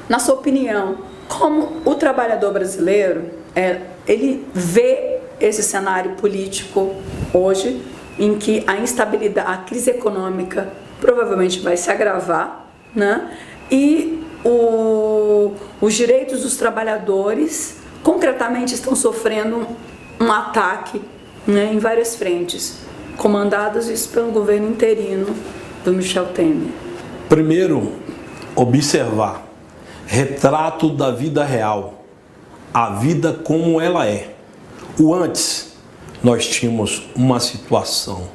Na sua opinião, como o trabalhador brasileiro, ele vê esse cenário político hoje, em que a instabilidade, a crise econômica provavelmente vai se agravar, né? E os direitos dos trabalhadores concretamente estão sofrendo um ataque, né, em várias frentes, comandadas isso pelo governo interino do Michel Temer. Primeiro, observar, retrato da vida real, a vida como ela é. O antes, nós tínhamos uma situação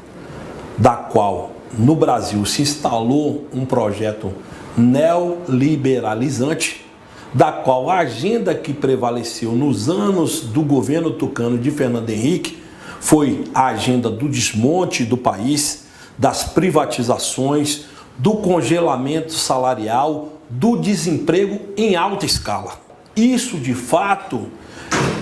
da qual no Brasil se instalou um projeto neoliberalizante, da qual a agenda que prevaleceu nos anos do governo tucano de Fernando Henrique foi a agenda do desmonte do país, das privatizações, do congelamento salarial, do desemprego em alta escala. Isso, de fato,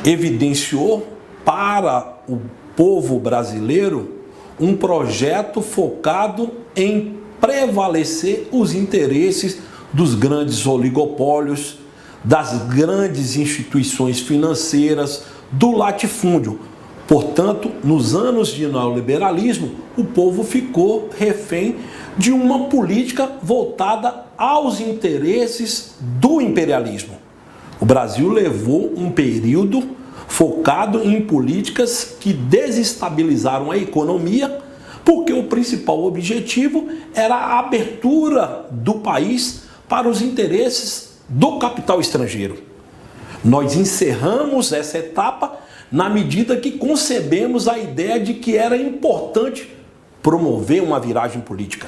evidenciou para o povo brasileiro um projeto focado em prevalecer os interesses dos grandes oligopólios, das grandes instituições financeiras, do latifúndio. Portanto, nos anos de neoliberalismo, o povo ficou refém de uma política voltada aos interesses do imperialismo. O Brasil levou um período focado em políticas que desestabilizaram a economia, porque o principal objetivo era a abertura do país para os interesses do capital estrangeiro. Nós encerramos essa etapa na medida que concebemos a ideia de que era importante promover uma viragem política.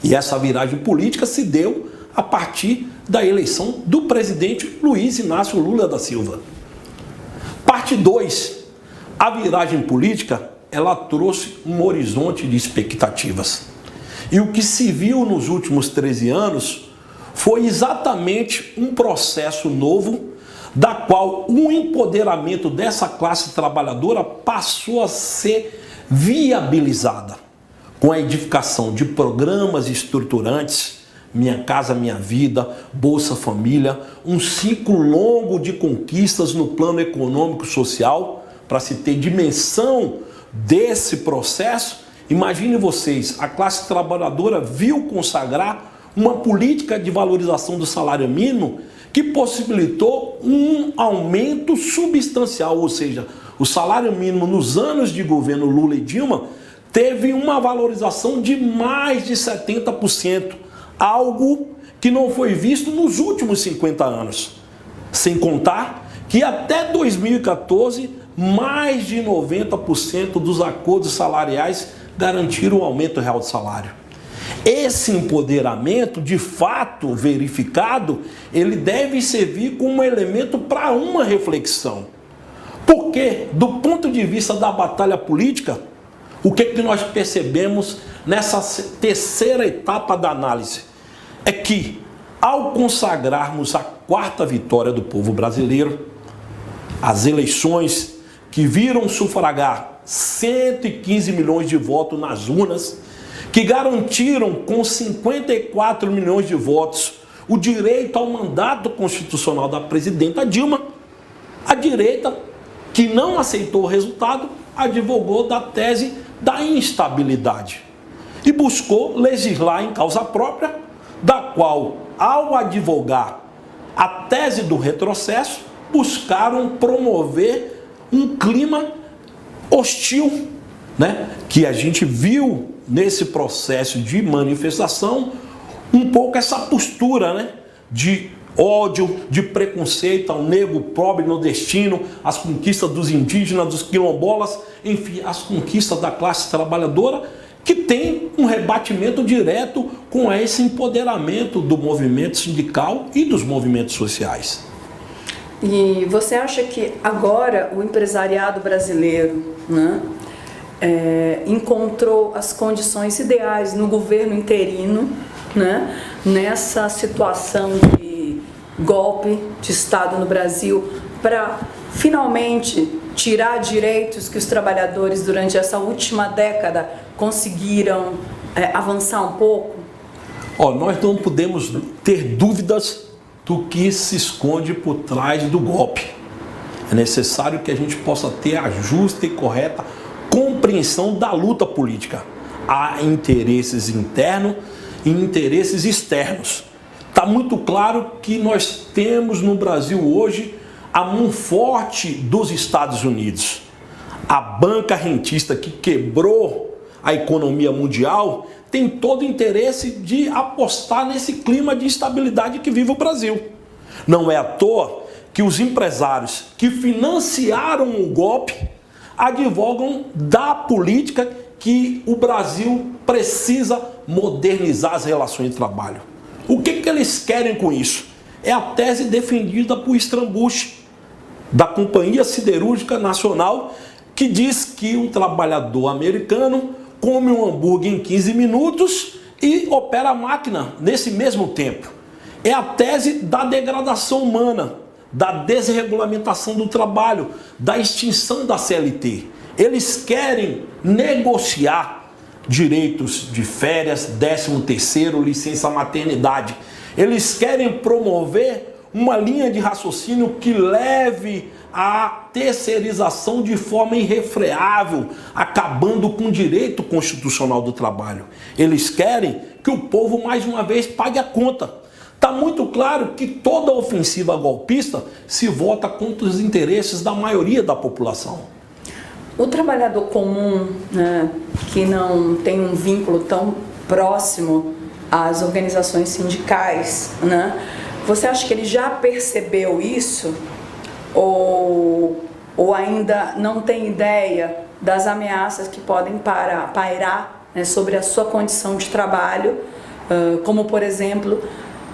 E essa viragem política se deu a partir da eleição do presidente Luiz Inácio Lula da Silva. Parte 2. A viragem política, ela trouxe um horizonte de expectativas. E o que se viu nos últimos 13 anos foi exatamente um processo novo, da qual o empoderamento dessa classe trabalhadora passou a ser viabilizada, com a edificação de programas estruturantes, Minha Casa Minha Vida, Bolsa Família, um ciclo longo de conquistas no plano econômico e social. Para se ter dimensão desse processo, imagine vocês, a classe trabalhadora viu consagrar uma política de valorização do salário mínimo que possibilitou um aumento substancial, ou seja, o salário mínimo nos anos de governo Lula e Dilma teve uma valorização de mais de 70%, algo que não foi visto nos últimos 50 anos. Sem contar que até 2014, mais de 90% dos acordos salariais garantiram o aumento real do salário. Esse empoderamento, de fato verificado, ele deve servir como elemento para uma reflexão. Porque, do ponto de vista da batalha política, o que nós percebemos nessa terceira etapa da análise? É que, ao consagrarmos a quarta vitória do povo brasileiro, as eleições que viram sufragar 115 milhões de votos nas urnas, que garantiram com 54 milhões de votos o direito ao mandato constitucional da presidenta Dilma, a direita, que não aceitou o resultado, advogou da tese da instabilidade e buscou legislar em causa própria, da qual, ao advogar a tese do retrocesso, buscaram promover um clima hostil, né? Que a gente viu nesse processo de manifestação um pouco essa postura, né? De ódio, de preconceito ao negro pobre nordestino, as conquistas dos indígenas, dos quilombolas, enfim, as conquistas da classe trabalhadora, que tem um rebatimento direto com esse empoderamento do movimento sindical e dos movimentos sociais. E você acha que agora o empresariado brasileiro, né, encontrou as condições ideais no governo interino, né, nessa situação de golpe de Estado no Brasil, para finalmente tirar direitos que os trabalhadores durante essa última década conseguiram avançar um pouco? Nós não podemos ter dúvidas do que se esconde por trás do golpe. É necessário que a gente possa ter a justa e correta compreensão da luta política. Há interesses internos e interesses externos. Está muito claro que nós temos no Brasil hoje a mão forte dos Estados Unidos. A banca rentista que quebrou a economia mundial tem todo o interesse de apostar nesse clima de instabilidade que vive o Brasil. Não é à toa que os empresários que financiaram o golpe advogam da política que o Brasil precisa modernizar as relações de trabalho. O que eles querem com isso? É a tese defendida por Strambush, da Companhia Siderúrgica Nacional, que diz que o trabalhador americano come um hambúrguer em 15 minutos e opera a máquina nesse mesmo tempo. É a tese da degradação humana, da desregulamentação do trabalho, da extinção da CLT. Eles querem negociar direitos de férias, 13º, licença maternidade. Eles querem promover uma linha de raciocínio que leve à terceirização de forma irrefreável, acabando com o direito constitucional do trabalho. Eles querem que o povo, mais uma vez, pague a conta. Está muito claro que toda ofensiva golpista se volta contra os interesses da maioria da população. O trabalhador comum, né, que não tem um vínculo tão próximo às organizações sindicais, né, você acha que ele já percebeu isso? Ou ainda não tem ideia das ameaças que podem pairar, né, sobre a sua condição de trabalho, como, por exemplo,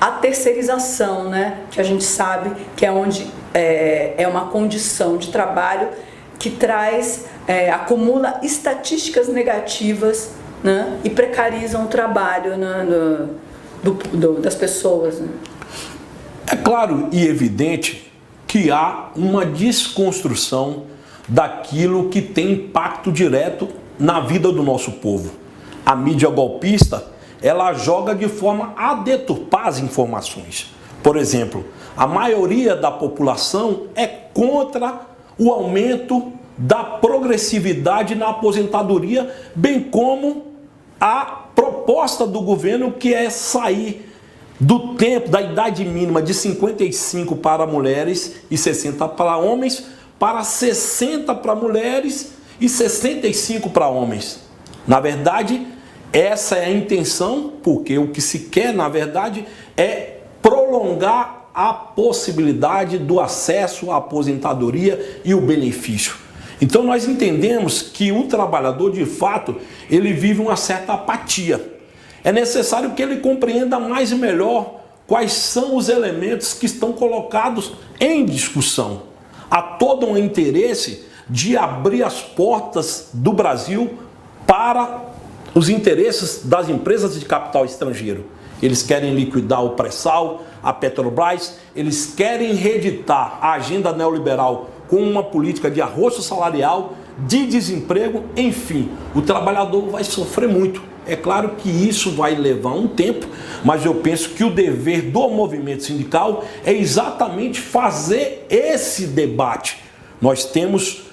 a terceirização, né, que a gente sabe que é onde é uma condição de trabalho que traz, acumula estatísticas negativas, né, e precarizam o trabalho, né, das pessoas, né? É claro e evidente que há uma desconstrução daquilo que tem impacto direto na vida do nosso povo. A mídia golpista, ela joga de forma a deturpar as informações. Por exemplo, a maioria da população é contra o aumento da progressividade na aposentadoria, bem como a proposta do governo, que é sair do tempo, da idade mínima de 55 para mulheres e 60 para homens, para 60 para mulheres e 65 para homens. Na verdade, essa é a intenção, porque o que se quer, na verdade, é prolongar a possibilidade do acesso à aposentadoria e o benefício. Então nós entendemos que o trabalhador, de fato, ele vive uma certa apatia. É necessário que ele compreenda mais e melhor quais são os elementos que estão colocados em discussão. Há todo um interesse de abrir as portas do Brasil para os interesses das empresas de capital estrangeiro. Eles querem liquidar o pré-sal, a Petrobras, eles querem reeditar a agenda neoliberal com uma política de arroxo salarial, de desemprego, enfim, o trabalhador vai sofrer muito. É claro que isso vai levar um tempo, mas eu penso que o dever do movimento sindical é exatamente fazer esse debate. Nós temos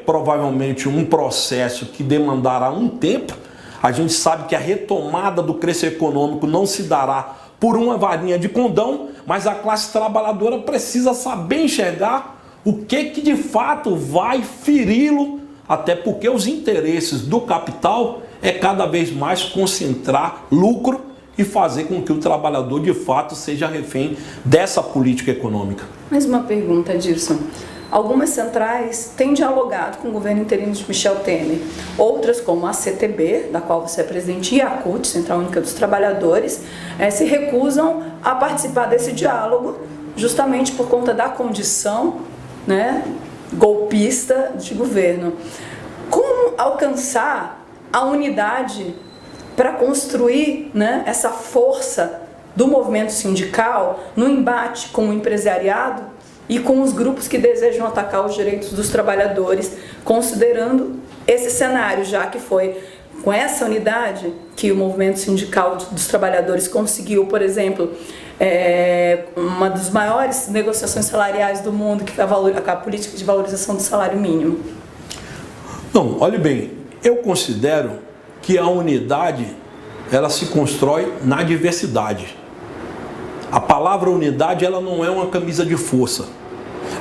provavelmente um processo que demandará um tempo. A gente sabe que a retomada do crescimento econômico não se dará por uma varinha de condão, mas a classe trabalhadora precisa saber enxergar o que de fato vai feri-lo, até porque os interesses do capital é cada vez mais concentrar lucro e fazer com que o trabalhador de fato seja refém dessa política econômica. Mais uma pergunta, Dirson. Algumas centrais têm dialogado com o governo interino de Michel Temer. Outras, como a CTB, da qual você é presidente, e a CUT, Central Única dos Trabalhadores, se recusam a participar desse diálogo, justamente por conta da condição, né, golpista de governo. Como alcançar a unidade para construir, né, essa força do movimento sindical no embate com o empresariado e com os grupos que desejam atacar os direitos dos trabalhadores, considerando esse cenário, já que foi com essa unidade que o movimento sindical dos trabalhadores conseguiu, por exemplo, uma das maiores negociações salariais do mundo, que foi a política de valorização do salário mínimo? Não, olhe bem, eu considero que a unidade, ela se constrói na diversidade. A palavra unidade, ela não é uma camisa de força.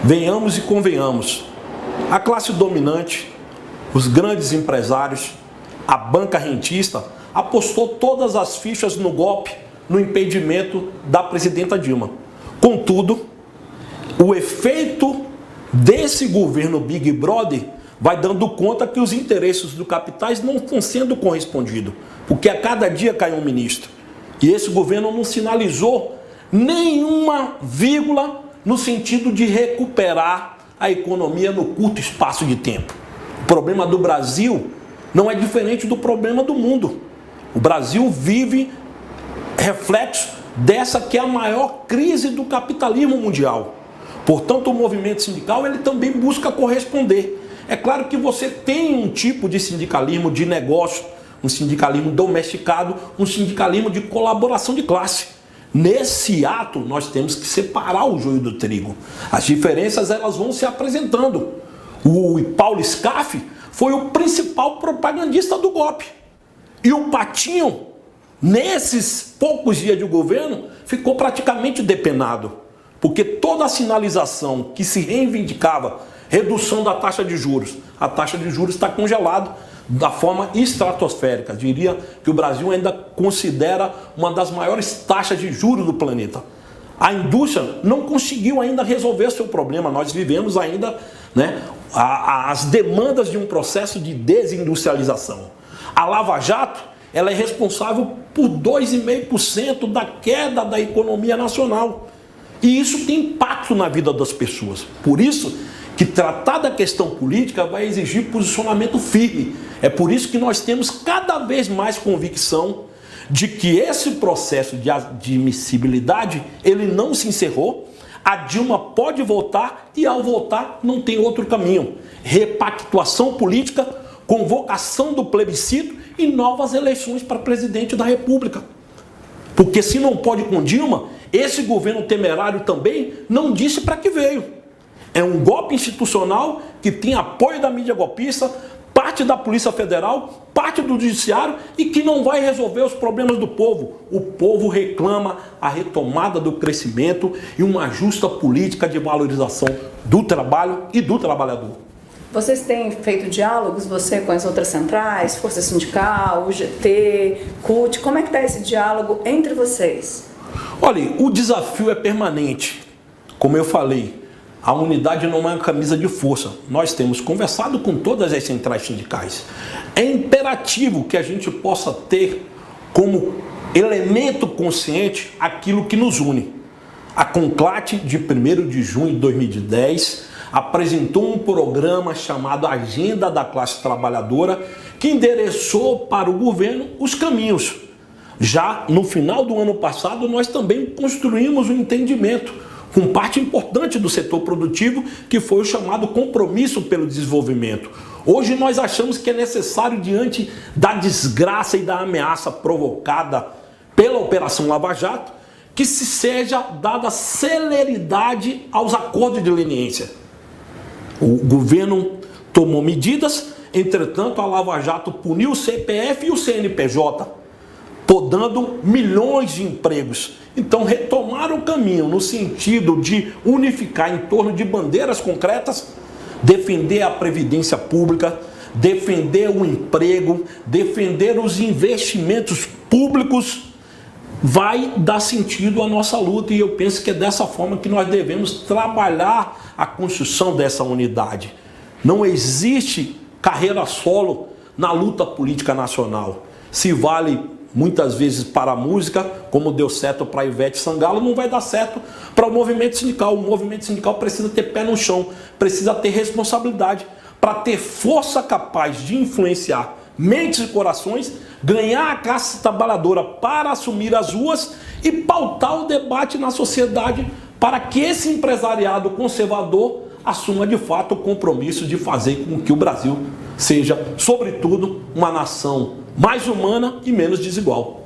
Venhamos e convenhamos, a classe dominante, os grandes empresários, a banca rentista, apostou todas as fichas no golpe, no impedimento da presidenta Dilma. Contudo, o efeito desse governo Big Brother vai dando conta que os interesses dos capitais não estão sendo correspondidos, porque a cada dia cai um ministro. E esse governo não sinalizou nenhuma vírgula no sentido de recuperar a economia no curto espaço de tempo. O problema do Brasil não é diferente do problema do mundo. O Brasil vive reflexo dessa que é a maior crise do capitalismo mundial. Portanto, o movimento sindical, ele também busca corresponder. É claro que você tem um tipo de sindicalismo de negócio, um sindicalismo domesticado, um sindicalismo de colaboração de classe. Nesse ato, nós temos que separar o joio do trigo. As diferenças, elas vão se apresentando. O Paulo Scaff foi o principal propagandista do golpe. E o Patinho, nesses poucos dias de governo, ficou praticamente depenado. Porque toda a sinalização que se reivindicava, redução da taxa de juros, a taxa de juros está congelada da forma estratosférica. Diria que o Brasil ainda considera uma das maiores taxas de juros do planeta. A indústria não conseguiu ainda resolver seu problema. Nós vivemos ainda, as demandas de um processo de desindustrialização. A Lava Jato, ela é responsável por 2,5% da queda da economia nacional. E isso tem impacto na vida das pessoas. Por isso que tratar da questão política vai exigir posicionamento firme. É por isso que nós temos cada vez mais convicção de que esse processo de admissibilidade, ele não se encerrou. A Dilma pode voltar e, ao voltar, não tem outro caminho. Repactuação política, convocação do plebiscito e novas eleições para presidente da República. Porque se não pode com Dilma, esse governo temerário também não disse para que veio. É um golpe institucional que tem apoio da mídia golpista, parte da Polícia Federal, parte do Judiciário e que não vai resolver os problemas do povo. O povo reclama a retomada do crescimento e uma justa política de valorização do trabalho e do trabalhador. Vocês têm feito diálogos, você com as outras centrais, Força Sindical, UGT, CUT, como é que está esse diálogo entre vocês? Olha, o desafio é permanente. Como eu falei, a unidade não é uma camisa de força. Nós temos conversado com todas as centrais sindicais. É imperativo que a gente possa ter como elemento consciente aquilo que nos une. A CONCLAT, de 1º de junho de 2010, apresentou um programa chamado Agenda da Classe Trabalhadora, que endereçou para o governo os caminhos. Já no final do ano passado, nós também construímos um entendimento com parte importante do setor produtivo, que foi o chamado compromisso pelo desenvolvimento. Hoje nós achamos que é necessário, diante da desgraça e da ameaça provocada pela Operação Lava Jato, que se seja dada celeridade aos acordos de leniência. O governo tomou medidas, entretanto a Lava Jato puniu o CPF e o CNPJ, podando milhões de empregos. Então, retomar o caminho no sentido de unificar em torno de bandeiras concretas, defender a previdência pública, defender o emprego, defender os investimentos públicos, vai dar sentido à nossa luta. E eu penso que é dessa forma que nós devemos trabalhar a construção dessa unidade. Não existe carreira solo na luta política nacional. Se vale muitas vezes para a música, como deu certo para a Ivete Sangalo, não vai dar certo para o movimento sindical. O movimento sindical precisa ter pé no chão, precisa ter responsabilidade para ter força capaz de influenciar mentes e corações, ganhar a classe trabalhadora para assumir as ruas e pautar o debate na sociedade para que esse empresariado conservador assuma de fato o compromisso de fazer com que o Brasil seja, sobretudo, uma nação mais humana e menos desigual.